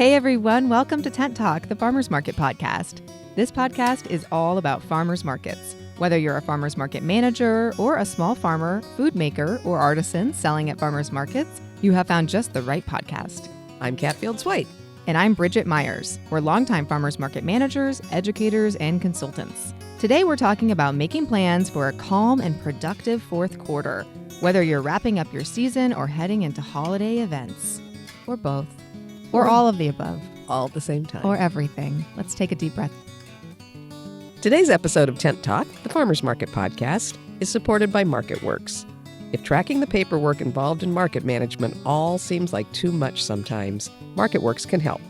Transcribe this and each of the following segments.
Hey everyone, welcome to Tent Talk, the Farmers Market podcast. This podcast is all about farmers markets. Whether you're a farmers market manager or a small farmer, food maker, or artisan selling at farmers markets, you have found just the right podcast. I'm Kat Fields-White. And I'm Bridget Myers. We're longtime farmers market managers, educators, and consultants. Today we're talking about making plans for a calm and productive fourth quarter, whether you're wrapping up your season or heading into holiday events. Or both. Or all of the above. All at the same time. Or everything. Let's take a deep breath. Today's episode of Tent Talk, the Farmers Market podcast, is supported by MarketWorks. If tracking the paperwork involved in market management all seems like too much sometimes, MarketWorks can help.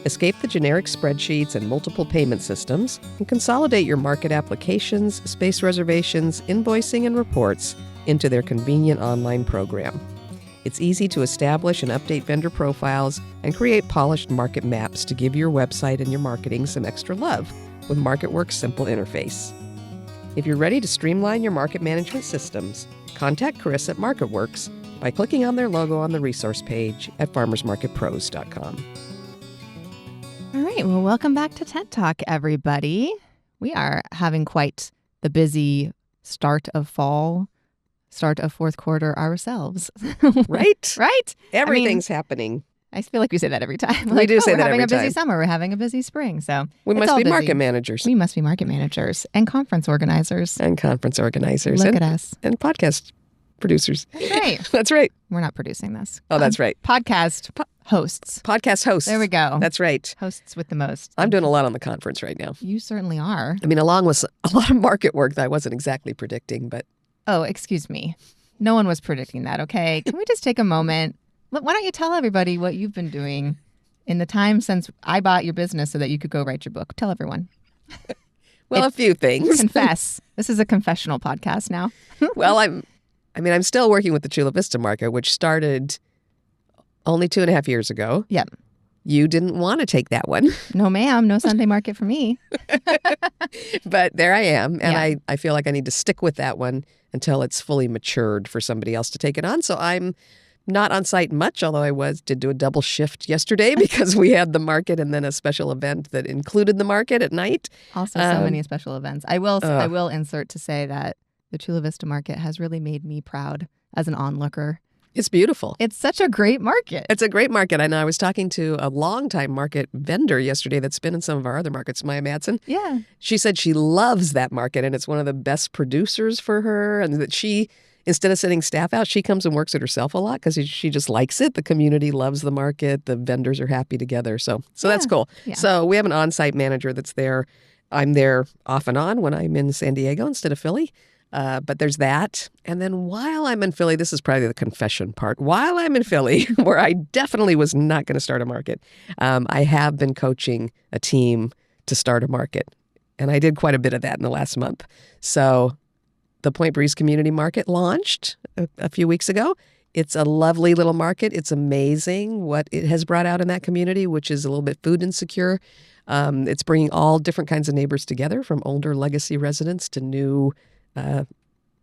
Escape the generic spreadsheets and multiple payment systems and consolidate your market applications, space reservations, invoicing, and reports into their convenient online program. It's easy to establish and update vendor profiles and create polished market maps to give your website and your marketing some extra love with MarketWorks' simple interface. If you're ready to streamline your market management systems, contact Chris at MarketWorks by clicking on their logo on the resource page at farmersmarketpros.com. All right, well, welcome back to Tent Talk, everybody. We are having quite the busy start of fall, start of fourth quarter ourselves. Right? Right? Everything's happening. I feel like we say that every time. We do say that every time. We're having a busy time. summer. We're having a busy spring. So We must be market managers. We must be market managers and conference organizers. And conference organizers. Look and, at us. And podcast producers. That's right. That's right. We're not producing this. Oh, that's right. Podcast hosts. Podcast hosts. There we go. That's right. Hosts with the most. I'm doing a lot on the conference right now. You certainly are. I mean, along with a lot of market work that I wasn't exactly predicting, but... Oh, excuse me. No one was predicting that, okay? Can we just take a moment? Why don't you tell everybody what you've been doing in the time since I bought your business so that you could go write your book? Tell everyone. Well, a few things. Confess. This is a confessional podcast now. Well, I'm still working with the Chula Vista market, which started only 2.5 years ago. Yep. You didn't want to take that one. No, ma'am. No Sunday market for me. But there I am. And Yeah. I feel like I need to stick with that one until it's fully matured for somebody else to take it on. So I'm not on site much, although I did do a double shift yesterday because we had the market and then a special event that included the market at night. Also, so many special events. I will insert to say that the Chula Vista market has really made me proud as an onlooker. It's beautiful. It's such a great market. It's a great market. And I was talking to a longtime market vendor yesterday that's been in some of our other markets, Maya Madsen. Yeah. She said she loves that market and it's one of the best producers for her, and that she, instead of sending staff out, she comes and works it herself a lot because she just likes it. The community loves the market. The vendors are happy together. So that's cool. Yeah. So we have an on-site manager that's there. I'm there off and on when I'm in San Diego instead of Philly. But there's that. And then while I'm in Philly, this is probably the confession part. While I'm in Philly, where I definitely was not going to start a market, I have been coaching a team to start a market. And I did quite a bit of that in the last month. So the Point Breeze Community Market launched a few weeks ago. It's a lovely little market. It's amazing what it has brought out in that community, which is a little bit food insecure. It's bringing all different kinds of neighbors together, from older legacy residents to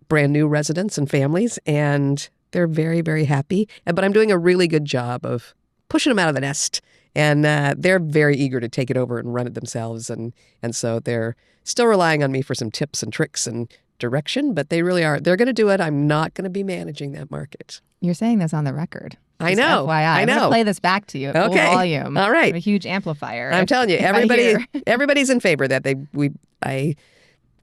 brand new residents and families, and they're very, very happy. But I'm doing a really good job of pushing them out of the nest, and they're very eager to take it over and run it themselves. And so they're still relying on me for some tips and tricks and direction, but they really are. They're going to do it. I'm not going to be managing that market. You're saying this on the record. I know. FYI. I I'm going to know. play this back to you at full volume. All right. I'm a huge amplifier. I'm telling you, everybody's in favor of that. I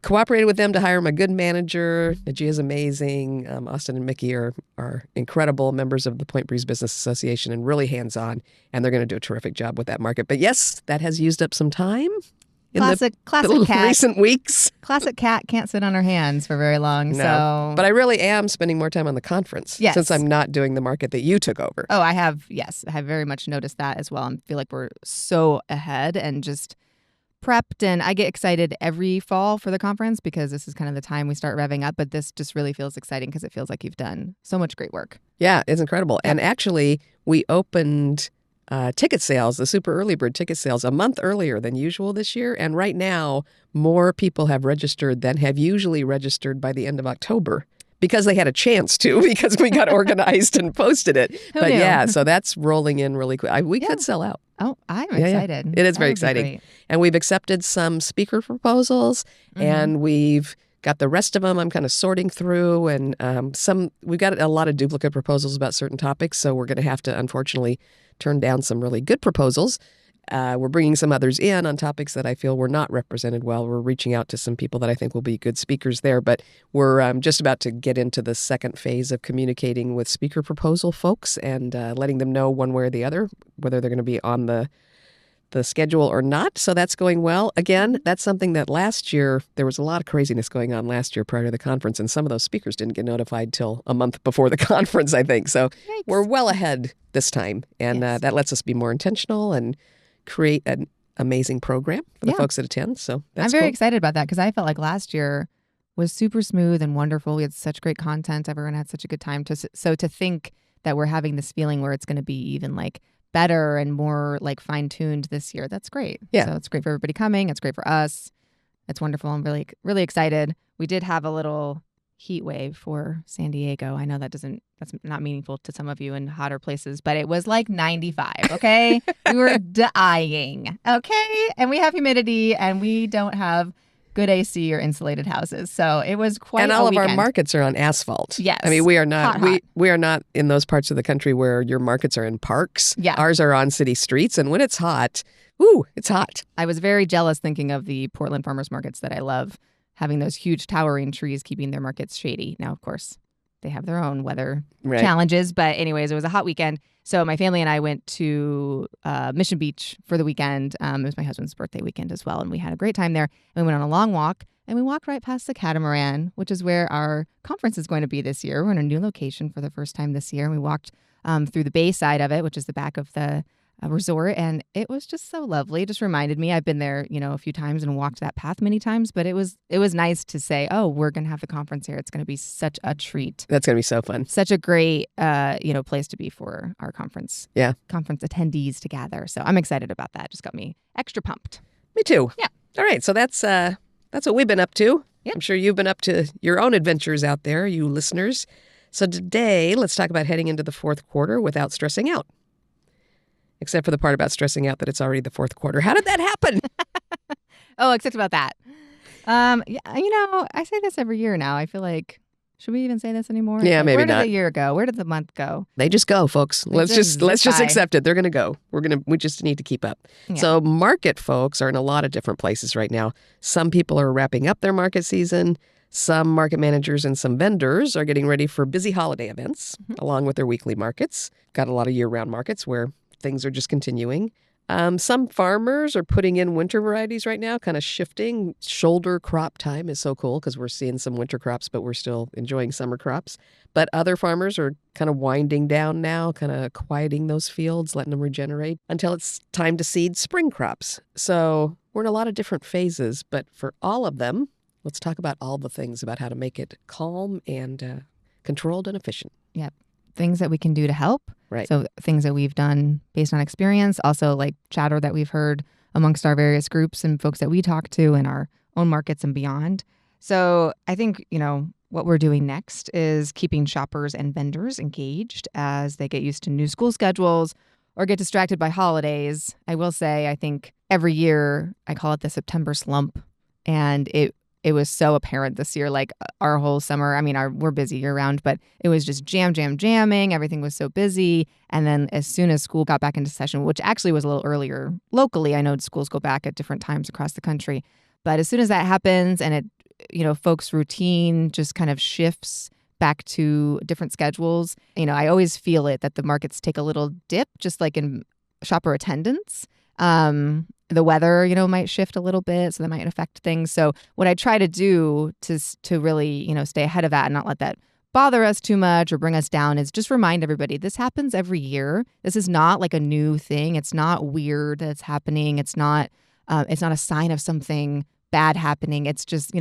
cooperated with them to hire them a good manager. Najia's amazing. Austin and Mickey are incredible members of the Point Breeze Business Association and really hands-on, and they're going to do a terrific job with that market. But yes, that has used up some time in Classic the cat. recent weeks. Classic cat can't sit on her hands for very long. No, So, but I really am spending more time on the conference since I'm not doing the market that you took over. I have very much noticed that as well. I feel like we're so ahead and just prepped, and I get excited every fall for the conference because this is kind of the time we start revving up, but this just really feels exciting because it feels like you've done so much great work. Yeah, it's incredible. And actually, we opened ticket sales, the super early bird ticket sales, a month earlier than usual this year. And right now, more people have registered than have usually registered by the end of October. Because they had a chance to, because we got organized and posted it. Who But knew? yeah, so that's rolling in really quick. We could sell out. Oh, I'm Yeah, yeah. excited. It is That very would be exciting. great. And we've accepted some speaker proposals, Mhm. and we've got the rest of them I'm kind of sorting through. And we've got a lot of duplicate proposals about certain topics, so we're going to have to, unfortunately, turn down some really good proposals. We're bringing some others in on topics that I feel were not represented well. We're reaching out to some people that I think will be good speakers there, but we're just about to get into the second phase of communicating with speaker proposal folks and letting them know one way or the other whether they're going to be on the schedule or not. So that's going well. Again, that's something that last year, there was a lot of craziness going on last year prior to the conference, and some of those speakers didn't get notified till a month before the conference, I think. So Yikes. we're well ahead this time, and Yes. that lets us be more intentional and create an amazing program for the Yeah. folks that attend. So that's I'm very cool. excited about that because I felt like last year was super smooth and wonderful. We had such great content. Everyone had such a good time. So to think that we're having this feeling where it's going to be even like better and more like fine-tuned this year, that's great. Yeah. So it's great for everybody coming. It's great for us. It's wonderful. I'm really, really excited. We did have a little heat wave for San Diego. I know that's not meaningful to some of you in hotter places, but it was like 95, okay? We were dying, okay? And we have humidity and we don't have good AC or insulated houses. So it was quite And a all of weekend. our markets are on asphalt. Yes. I mean, we are not Hot. we are not in those parts of the country where your markets are in parks. Yeah. Ours are on city streets, and when it's hot, ooh, it's hot. I was very jealous thinking of the Portland farmers markets that I love, having those huge towering trees keeping their markets shady. Now, of course, they have their own weather Right. challenges. But anyways, it was a hot weekend. So my family and I went to Mission Beach for the weekend. It was my husband's birthday weekend as well. And we had a great time there. And we went on a long walk. And we walked right past the Catamaran, which is where our conference is going to be this year. We're in a new location for the first time this year. And we walked through the bay side of it, which is the back of the resort. And it was just so lovely. It just reminded me, I've been there, a few times and walked that path many times. But it was nice to say, oh, we're going to have the conference here. It's going to be such a treat. That's going to be so fun. Such a great, place to be for our conference. Yeah. Conference attendees to gather. So I'm excited about that. Just got me extra pumped. Me too. Yeah. All right. So that's what we've been up to. Yep. I'm sure you've been up to your own adventures out there, you listeners. So today, let's talk about heading into the fourth quarter without stressing out. Except for the part about stressing out that it's already the fourth quarter. How did that happen? Oh, except about that. I say this every year now. I feel like, should we even say this anymore? Yeah, maybe Where not. did the year go? Where did the month go? They just go, folks. Let's just by. accept it. They're going to go. We just need to keep up. Yeah. So market folks are in a lot of different places right now. Some people are wrapping up their market season. Some market managers and some vendors are getting ready for busy holiday events along with their weekly markets. Got a lot of year-round markets where things are just continuing. Some farmers are putting in winter varieties right now, kind of shifting. Shoulder crop time is so cool because we're seeing some winter crops, but we're still enjoying summer crops. But other farmers are kind of winding down now, kind of quieting those fields, letting them regenerate until it's time to seed spring crops. So we're in a lot of different phases, but for all of them, let's talk about all the things about how to make it calm and controlled and efficient. Yep. Things that we can do to help. Right. So things that we've done based on experience, also like chatter that we've heard amongst our various groups and folks that we talk to in our own markets and beyond. So I think, what we're doing next is keeping shoppers and vendors engaged as they get used to new school schedules or get distracted by holidays. I will say, I think every year I call it the September slump. And it was so apparent this year, like our whole summer. I mean, we're busy year round, but it was just jamming. Everything was so busy. And then as soon as school got back into session, which actually was a little earlier locally, I know schools go back at different times across the country. But as soon as that happens and it, folks' routine just kind of shifts back to different schedules, I always feel it that the markets take a little dip, just like in shopper attendance. The weather, might shift a little bit, so that might affect things. So what I try to do to really, stay ahead of that and not let that bother us too much or bring us down is just remind everybody this happens every year. This is not like a new thing. It's not weird that it's happening. It's not a sign of something bad happening. It's just,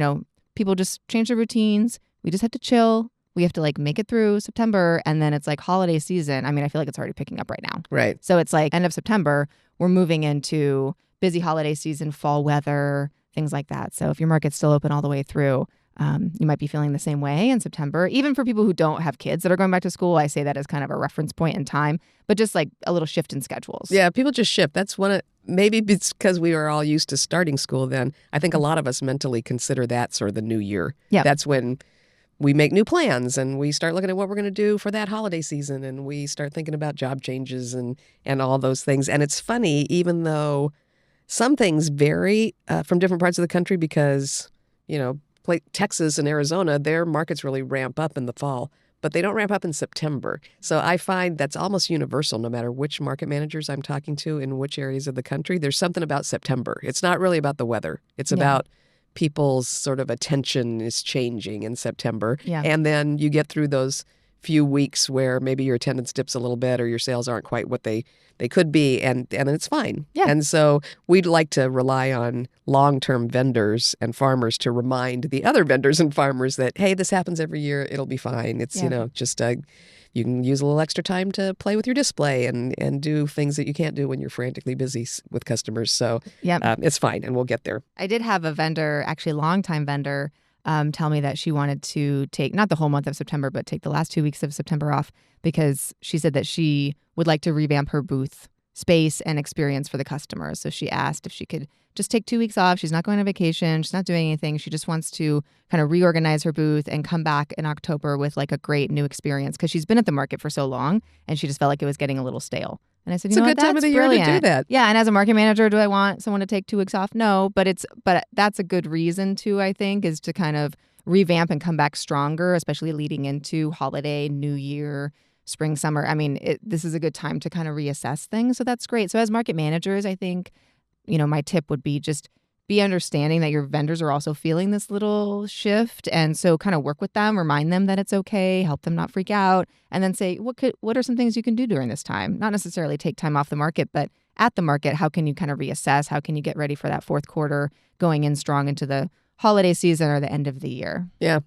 people just change their routines. We just have to chill. We have to make it through September, and then it's like holiday season. I mean, I feel like it's already picking up right now. Right. So it's like end of September, we're moving into busy holiday season, fall weather, things like that. So if your market's still open all the way through, You might be feeling the same way in September. Even for people who don't have kids that are going back to school, I say that as kind of a reference point in time, but just like a little shift in schedules. Yeah, people just shift. That's maybe it's because we were all used to starting school then. I think a lot of us mentally consider that sort of the new year. Yeah. That's when we make new plans and we start looking at what we're going to do for that holiday season, and we start thinking about job changes and all those things. And it's funny, even though some things vary from different parts of the country because, Texas and Arizona, their markets really ramp up in the fall, but they don't ramp up in September. So I find that's almost universal no matter which market managers I'm talking to in which areas of the country. There's something about September. It's not really about the weather. It's about people's sort of attention is changing in September. Yeah. And then you get through those few weeks where maybe your attendance dips a little bit or your sales aren't quite what they could be, and then it's fine. Yeah. And so we'd like to rely on long-term vendors and farmers to remind the other vendors and farmers that, hey, this happens every year. It'll be fine. It's, just you can use a little extra time to play with your display and do things that you can't do when you're frantically busy with customers. So it's fine, and we'll get there. I did have a vendor, actually a longtime vendor, tell me that she wanted to take not the whole month of September, but take the last 2 weeks of September off because she said that she would like to revamp her booth space and experience for the customers. So she asked if she could just take 2 weeks off. She's not going on vacation. She's not doing anything. She just wants to kind of reorganize her booth and come back in October with like a great new experience because she's been at the market for so long and she just felt like it was getting a little stale. And I said, it's a good time of the year to do that. Yeah, and as a market manager, do I want someone to take 2 weeks off? No, but that's a good reason to, I think, is to kind of revamp and come back stronger, especially leading into holiday, New Year, spring, summer. I mean, this is a good time to kind of reassess things. So that's great. So as market managers, I think, my tip would be just be understanding that your vendors are also feeling this little shift. And so kind of work with them, remind them that it's okay, help them not freak out, and then say, what are some things you can do during this time? Not necessarily take time off the market, but at the market, how can you kind of reassess? How can you get ready for that fourth quarter going in strong into the holiday season or the end of the year? Yeah.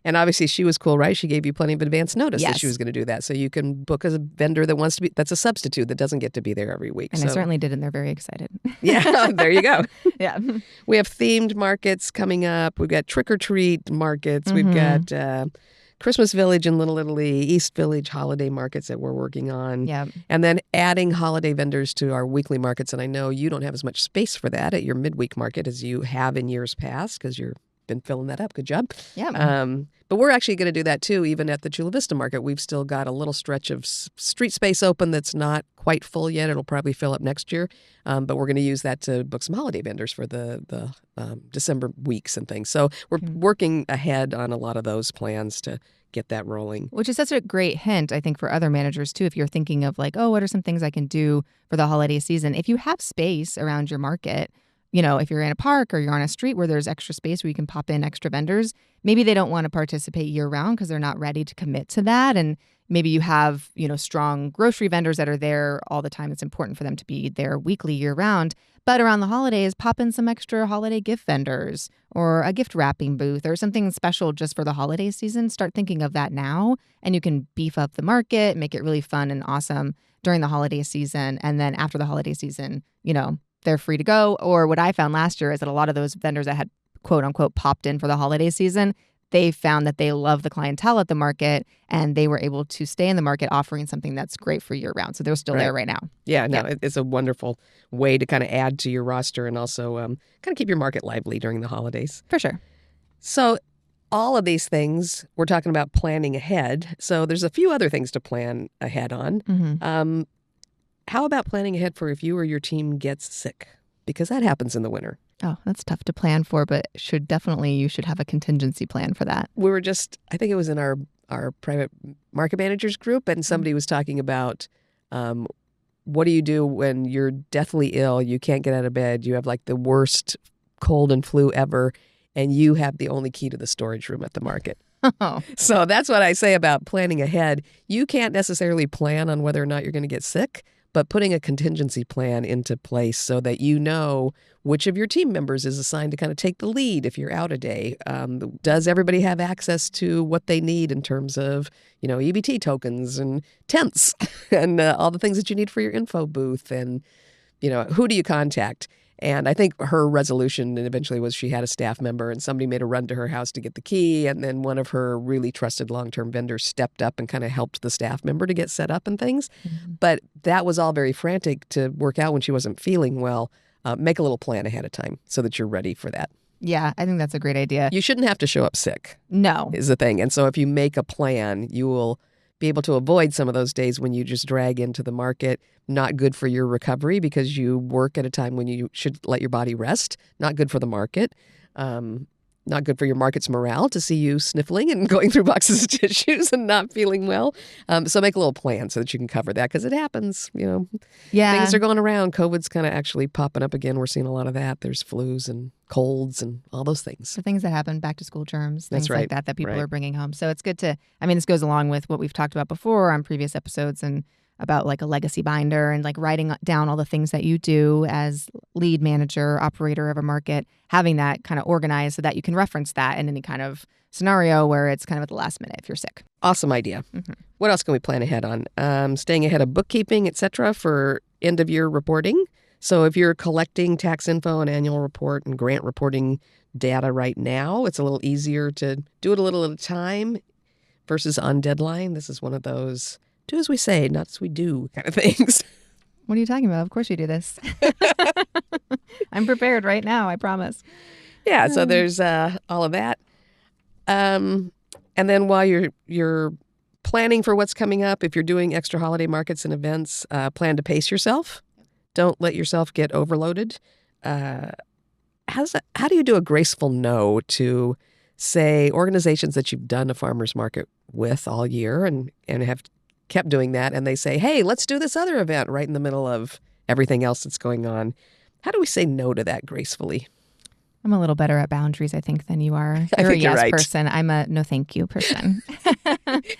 And obviously she was cool, right? She gave you plenty of advance notice that she was going to do that. So you can book a vendor that's a substitute that doesn't get to be there every week. And I certainly did, and they're very excited. Yeah, there you go. Yeah. We have themed markets coming up. We've got trick-or-treat markets. Mm-hmm. We've got Christmas Village in Little Italy, East Village holiday markets that we're working on. Yeah. And then adding holiday vendors to our weekly markets. And I know you don't have as much space for that at your midweek market as you have in years past because you've been filling that up. Good job. Yeah. But we're actually going to do that too, even at the Chula Vista market. We've still got a little stretch of street space open that's not quite full yet. It'll probably fill up next year. But we're going to use that to book some holiday vendors for the December weeks and things. So we're working ahead on a lot of those plans to get that rolling. Which is such a great hint, I think, for other managers too. If you're thinking of like, what are some things I can do for the holiday season? If you have space around your market, if you're in a park or you're on a street where there's extra space where you can pop in extra vendors, maybe they don't want to participate year round because they're not ready to commit to that. And maybe you have, strong grocery vendors that are there all the time. It's important for them to be there weekly, year round. But around the holidays, pop in some extra holiday gift vendors or a gift wrapping booth or something special just for the holiday season. Start thinking of that now, and you can beef up the market, make it really fun and awesome during the holiday season. And then after the holiday season, they're free to go. Or what I found last year is that a lot of those vendors that had quote unquote popped in for the holiday season, they found that they love the clientele at the market and they were able to stay in the market offering something that's great for year round. So they're still there right now. Yeah, it's a wonderful way to kind of add to your roster and also kind of keep your market lively during the holidays. For sure. So all of these things, we're talking about planning ahead. So there's a few other things to plan ahead on. Mm-hmm. How about planning ahead for if you or your team gets sick? Because that happens in the winter. Oh, that's tough to plan for, but you should have a contingency plan for that. We were I think it was in our private market managers group, and somebody was talking about what do you do when you're deathly ill, you can't get out of bed, you have like the worst cold and flu ever, and you have the only key to the storage room at the market. Oh. So that's what I say about planning ahead. You can't necessarily plan on whether or not you're going to get sick, but putting a contingency plan into place so that you know which of your team members is assigned to kind of take the lead if you're out a day. Does everybody have access to what they need in terms of, EBT tokens and tents and all the things that you need for your info booth? And, who do you contact? And I think her resolution eventually was she had a staff member and somebody made a run to her house to get the key. And then one of her really trusted long-term vendors stepped up and kind of helped the staff member to get set up and things. But that was all very frantic to work out when she wasn't feeling well. Make a little plan ahead of time so that you're ready for that. Yeah, I think that's a great idea. You shouldn't have to show up sick. No. Is the thing. And so if you make a plan, you will be able to avoid some of those days when you just drag into the market. Not good for your recovery because you work at a time when you should let your body rest. Not good for the market. Not good for your market's morale to see you sniffling and going through boxes of tissues and not feeling well. So make a little plan so that you can cover that because it happens. Yeah. Things are going around. COVID's kind of actually popping up again. We're seeing a lot of that. There's flus and colds and all those things. The things that happen, back to school germs, things That's right. like that people are bringing home. So it's good to, this goes along with what we've talked about before on previous episodes and about like a legacy binder and like writing down all the things that you do as lead manager, operator of a market, having that kind of organized so that you can reference that in any kind of scenario where it's kind of at the last minute if you're sick. Awesome idea. What else can we plan ahead on? Staying ahead of bookkeeping, et cetera, for end of year reporting. So if you're collecting tax info and annual report and grant reporting data right now, it's a little easier to do it a little at a time versus on deadline. This is one of those do as we say, not as we do kind of things. What are you talking about? Of course you do this. I'm prepared right now, I promise. Yeah, so there's all of that. And then while you're planning for what's coming up, if you're doing extra holiday markets and events, plan to pace yourself. Don't let yourself get overloaded. How do you do a graceful no to, say, organizations that you've done a farmer's market with all year and have kept doing that, and they say, hey, let's do this other event right in the middle of everything else that's going on. How do we say no to that gracefully? I'm a little better at boundaries, I think, than you are. I You're a think you're yes right. person. I'm a no thank you person.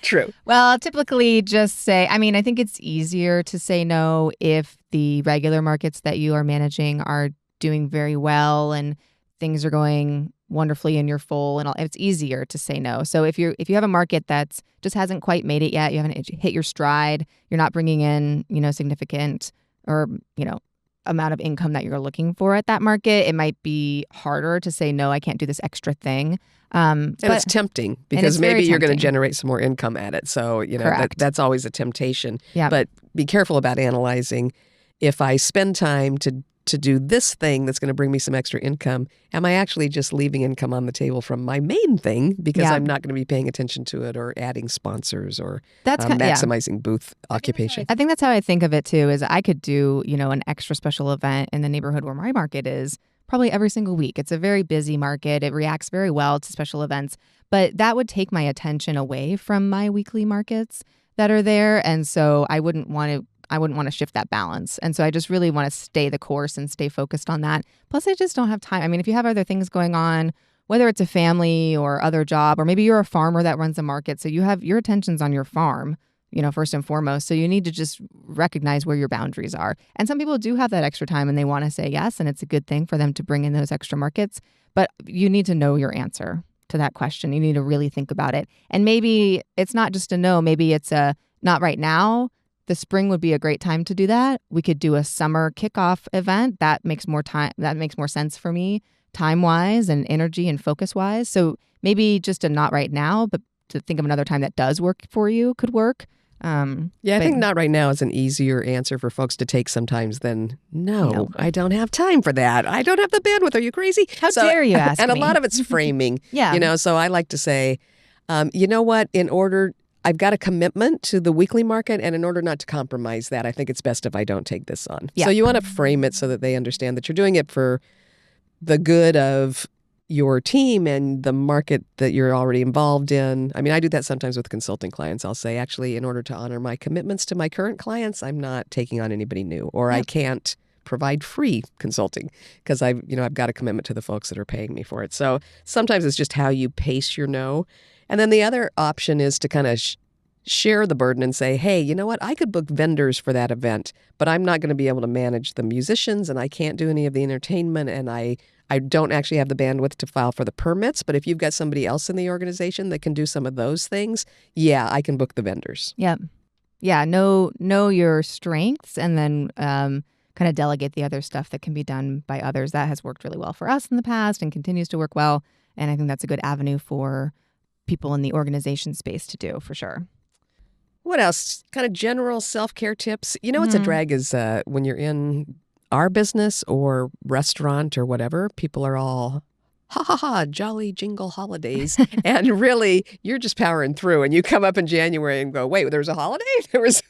True. Well, I'll typically just say, I think it's easier to say no if the regular markets that you are managing are doing very well and things are going wonderfully and you're full and all. It's easier to say no. So if you have a market that's just hasn't quite made it yet, you haven't hit your stride, you're not bringing in, significant or, amount of income that you're looking for at that market, it might be harder to say, no, I can't do this extra thing. And it's tempting because maybe you're going to generate some more income at it. So, that's always a temptation. Yeah. But be careful about analyzing. If I spend time to do this thing that's going to bring me some extra income, am I actually just leaving income on the table from my main thing because I'm not going to be paying attention to it or adding sponsors or maximizing booth occupation? I think that's how I think of it too, is I could do, an extra special event in the neighborhood where my market is probably every single week. It's a very busy market. It reacts very well to special events, but that would take my attention away from my weekly markets that are there. And so I wouldn't want to shift that balance. And so I just really want to stay the course and stay focused on that. Plus, I just don't have time. If you have other things going on, whether it's a family or other job, or maybe you're a farmer that runs a market, so you have your attention's on your farm, first and foremost. So you need to just recognize where your boundaries are. And some people do have that extra time and they want to say yes, and it's a good thing for them to bring in those extra markets. But you need to know your answer to that question. You need to really think about it. And maybe it's not just a no, maybe it's a not right now. The spring would be a great time to do that. We could do a summer kickoff event. That makes more time. That makes more sense for me, time-wise and energy and focus-wise. So maybe just a not right now, but to think of another time that does work for you could work. I think not right now is an easier answer for folks to take sometimes than no, I don't have time for that. I don't have the bandwidth. Are you crazy? How dare you ask And me? a lot of it's framing. Yeah. So I like to say, you know what, I've got a commitment to the weekly market, and in order not to compromise that, I think it's best if I don't take this on. Yeah. So you want to frame it so that they understand that you're doing it for the good of your team and the market that you're already involved in. I do that sometimes with consulting clients. I'll say, actually, in order to honor my commitments to my current clients, I'm not taking on anybody new, or I can't provide free consulting because I've got a commitment to the folks that are paying me for it. So sometimes it's just how you pace your no. And then the other option is to kind of share the burden and say, hey, you know what? I could book vendors for that event, but I'm not going to be able to manage the musicians and I can't do any of the entertainment and I don't actually have the bandwidth to file for the permits. But if you've got somebody else in the organization that can do some of those things, I can book the vendors. Yeah. Yeah. Know your strengths and then kind of delegate the other stuff that can be done by others. That has worked really well for us in the past and continues to work well. And I think that's a good avenue for people in the organization space to do, for sure. What else? Kind of general self-care tips. You know, what's a drag is when you're in our business or restaurant or whatever, people are all, ha ha ha, jolly jingle holidays. And really, you're just powering through. And you come up in January and go, wait, there was a holiday? There was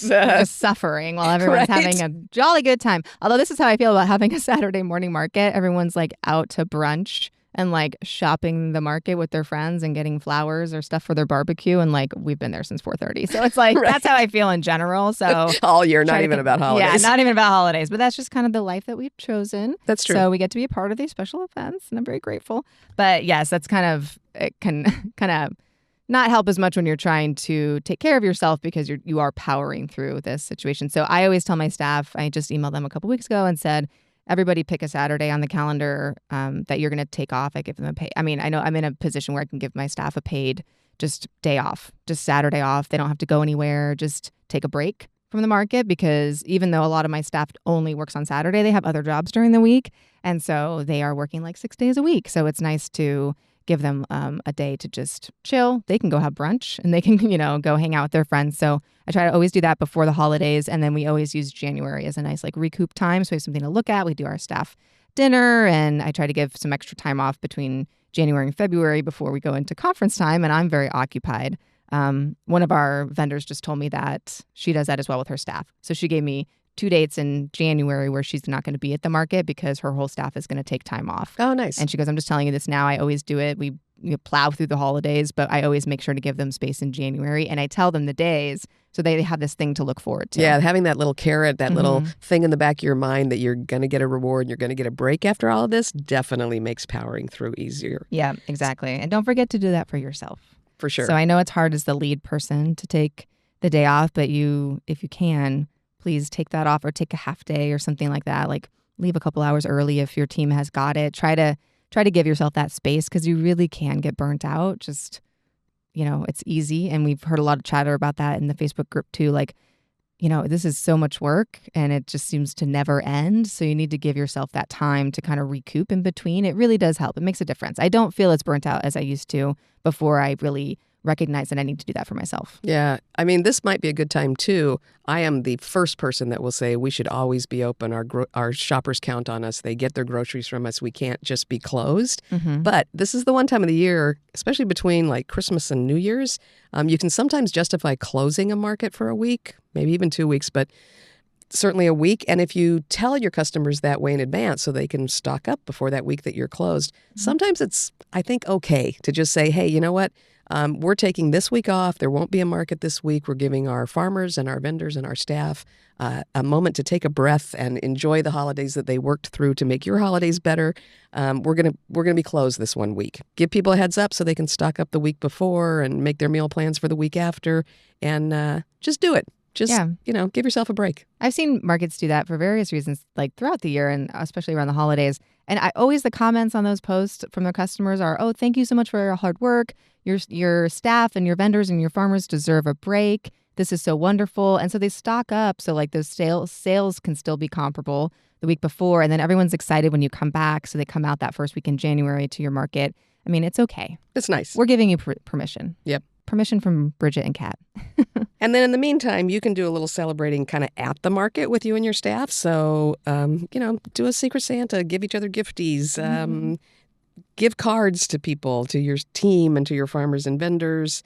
Just suffering while everyone's right? having a jolly good time. Although this is how I feel about having a Saturday morning market. Everyone's like out to brunch and like shopping the market with their friends and getting flowers or stuff for their barbecue. And like we've been there since 4:30. So it's like, that's how I feel in general. So all year, not even about holidays. Yeah, not even about holidays. But that's just kind of the life that we've chosen. That's true. So we get to be a part of these special events and I'm very grateful. But yes, that's it can kind of not help as much when you're trying to take care of yourself because you are powering through this situation. So I always tell my staff, I just emailed them a couple weeks ago and said, everybody pick a Saturday on the calendar that you're going to take off. I give them a pay. I mean, I know I'm in a position where I can give my staff a paid just day off, just Saturday off. They don't have to go anywhere. Just take a break from the market because even though a lot of my staff only works on Saturday, they have other jobs during the week. And so they are working like 6 days a week. So it's nice to give them a day to just chill. They can go have brunch and they can, go hang out with their friends. So I try to always do that before the holidays. And then we always use January as a nice like recoup time. So we have something to look at. We do our staff dinner and I try to give some extra time off between January and February before we go into conference time. And I'm very occupied. One of our vendors just told me that she does that as well with her staff. So she gave me 2 dates in January where she's not going to be at the market because her whole staff is going to take time off. Oh, nice. And she goes, I'm just telling you this now. I always do it. We plow through the holidays, but I always make sure to give them space in January. And I tell them the days so they have this thing to look forward to. Yeah, having that little carrot, that little thing in the back of your mind that you're going to get a reward and you're going to get a break after all of this definitely makes powering through easier. Yeah, exactly. And don't forget to do that for yourself. For sure. So I know it's hard as the lead person to take the day off, but if you can, please take that off or take a half day or something like that. Like leave a couple hours early if your team has got it. Try to give yourself that space because you really can get burnt out. Just, it's easy. And we've heard a lot of chatter about that in the Facebook group too. Like, this is so much work and it just seems to never end. So you need to give yourself that time to kind of recoup in between. It really does help. It makes a difference. I don't feel as burnt out as I used to before I really recognize that I need to do that for myself. Yeah. I mean, this might be a good time too. I am the first person that will say we should always be open. Our shoppers count on us. They get their groceries from us. We can't just be closed. But this is the one time of the year, especially between like Christmas and New Year's, you can sometimes justify closing a market for a week, maybe even 2 weeks, but certainly a week. And if you tell your customers that way in advance so they can stock up before that week that you're closed, sometimes it's, I think, okay to just say, hey, you know what? We're taking this week off. There won't be a market this week. We're giving our farmers and our vendors and our staff a moment to take a breath and enjoy the holidays that they worked through to make your holidays better. We're gonna be closed this 1 week. Give people a heads up so they can stock up the week before and make their meal plans for the week after, and just do it. Just, give yourself a break. I've seen markets do that for various reasons, like throughout the year and especially around the holidays. And the comments on those posts from their customers are, oh, thank you so much for your hard work. Your staff and your vendors and your farmers deserve a break. This is so wonderful. And so they stock up. So like those sales can still be comparable the week before. And then everyone's excited when you come back. So they come out that first week in January to your market. I mean, it's okay. It's nice. We're giving you permission. Yep. Permission from Bridget and Kat. And then in the meantime, you can do a little celebrating kind of at the market with you and your staff. So, do a Secret Santa, give each other gifties, give cards to people, to your team and to your farmers and vendors.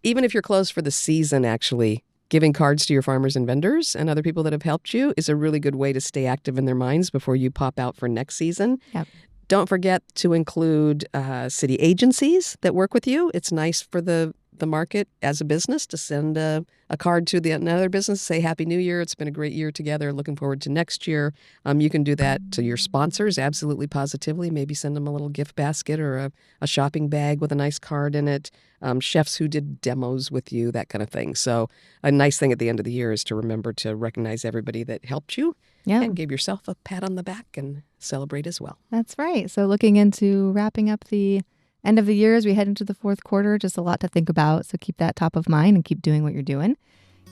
Even if you're closed for the season, actually, giving cards to your farmers and vendors and other people that have helped you is a really good way to stay active in their minds before you pop out for next season. Yep. Don't forget to include city agencies that work with you. It's nice for the market as a business to send a card to another business, say Happy New Year. It's been a great year together. Looking forward to next year. You can do that to your sponsors, absolutely positively. Maybe send them a little gift basket or a shopping bag with a nice card in it. Chefs who did demos with you, that kind of thing. So a nice thing at the end of the year is to remember to recognize everybody that helped you and give yourself a pat on the back and celebrate as well. That's right. So looking into wrapping up the end of the year as we head into the fourth quarter, just a lot to think about. So keep that top of mind and keep doing what you're doing.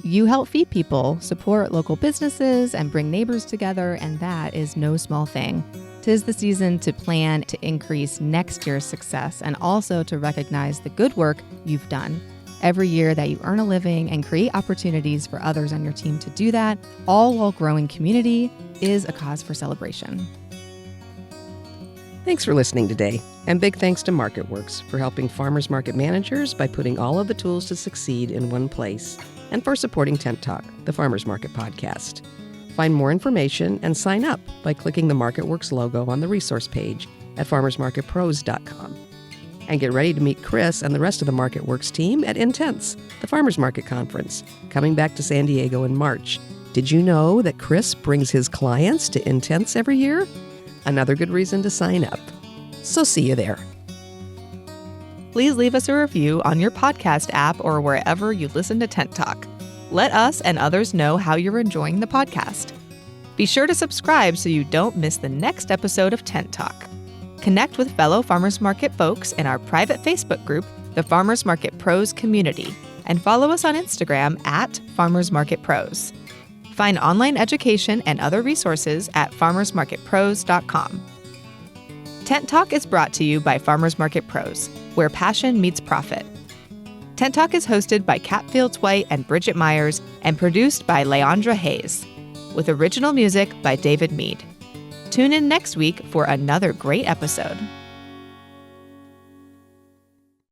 You help feed people, support local businesses, and bring neighbors together, and that is no small thing. 'Tis the season to plan to increase next year's success and also to recognize the good work you've done. Every year that you earn a living and create opportunities for others on your team to do that, all while growing community, is a cause for celebration. Thanks for listening today, and big thanks to MarketWorks for helping farmers market managers by putting all of the tools to succeed in one place, and for supporting Tent Talk, the Farmers Market podcast. Find more information and sign up by clicking the MarketWorks logo on the resource page at farmersmarketpros.com. And get ready to meet Chris and the rest of the MarketWorks team at Intense, the Farmers Market Conference, coming back to San Diego in March. Did you know that Chris brings his clients to Intense every year? Another good reason to sign up. So see you there. Please leave us a review on your podcast app or wherever you listen to Tent Talk. Let us and others know how you're enjoying the podcast. Be sure to subscribe so you don't miss the next episode of Tent Talk. Connect with fellow farmers market folks in our private Facebook group, the Farmers Market Pros Community, and follow us on Instagram at Farmers Market Pros. Find online education and other resources at farmersmarketpros.com. Tent Talk is brought to you by Farmers Market Pros, where passion meets profit. Tent Talk is hosted by Kat Fields-White and Bridget Myers and produced by Leandra Hayes, with original music by David Mead. Tune in next week for another great episode.